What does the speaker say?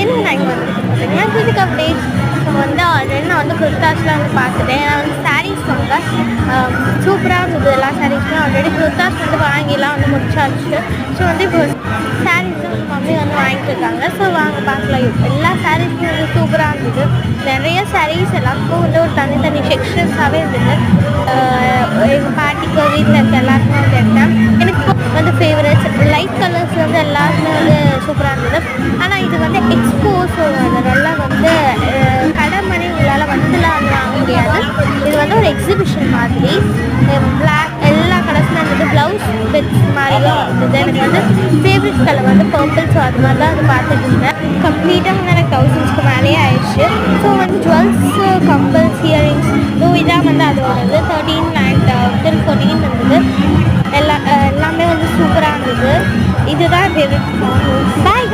இன்னும் நான் இங்கே வந்துருக்கேன் ஃபிசிக் அப்டேட்ஸ். ஸோ வந்து ஆல்ரெடி நான் வந்து குர்தாஸ்லாம் வந்து பார்த்துட்டேன். நான் வந்து சாரீஸ் வாங்க சூப்பராக இருந்தது. எல்லா சாரீஸுமே ஆல்ரெடி குர்தாஸ் வந்து வாங்கிலாம் வந்து முடிச்சாச்சு. ஸோ வந்து இப்போ சாரீஸும் வந்து மம்மி வந்து வாங்கிட்டு இருக்காங்க. ஸோ வாங்க பார்க்கலாம். எல்லா சாரீஸுமே வந்து சூப்பராக இருந்தது. நிறைய சாரீஸ் எல்லாத்துக்கும் வந்து ஒரு தனித்தனி செக்ஷன்ஸாகவே இருந்தது. எங்கள் பாட்டிக்கு வீட்டில் இருக்க எல்லாருக்குமே வந்து எடுத்தேன். எனக்கு வந்து ஃபேவரட்ஸ் லைட் கலர்ஸ் வந்து எல்லாருமே வந்து சூப்பராக இருந்தது. ஆனால் இது வந்து எக்ஸ்போஸ் அதனால வந்து கடமணி உங்களால் வந்துலாம் வந்து வாங்க முடியாது. இது வந்து ஒரு எக்ஸிபிஷன் மாதிரி பிளாக் எல்லா கலர்ஸுமே இருந்தது. ப்ளவுஸ் பெட்ஸ் மாதிரியும் இருந்தது. எனக்கு வந்து ஃபேவரட் கலர் வந்து பர்பிள். ஸோ அது மாதிரி தான் வந்து பார்த்துட்டு இருந்தேன். கம்ப்ளீட்டாக வந்து எனக்கு 1000க்கு மேலேயே ஆயிடுச்சு. ஸோ வந்து ஜுவல்ஸு கம்பல்ஸ் இயரிங்ஸ் இதான் வந்து அதோடது 13 and till 14 இருந்தது. எல்லாமே வந்து சூப்பராக இருந்தது. இதுதான் ஃபேவரட். பாய்.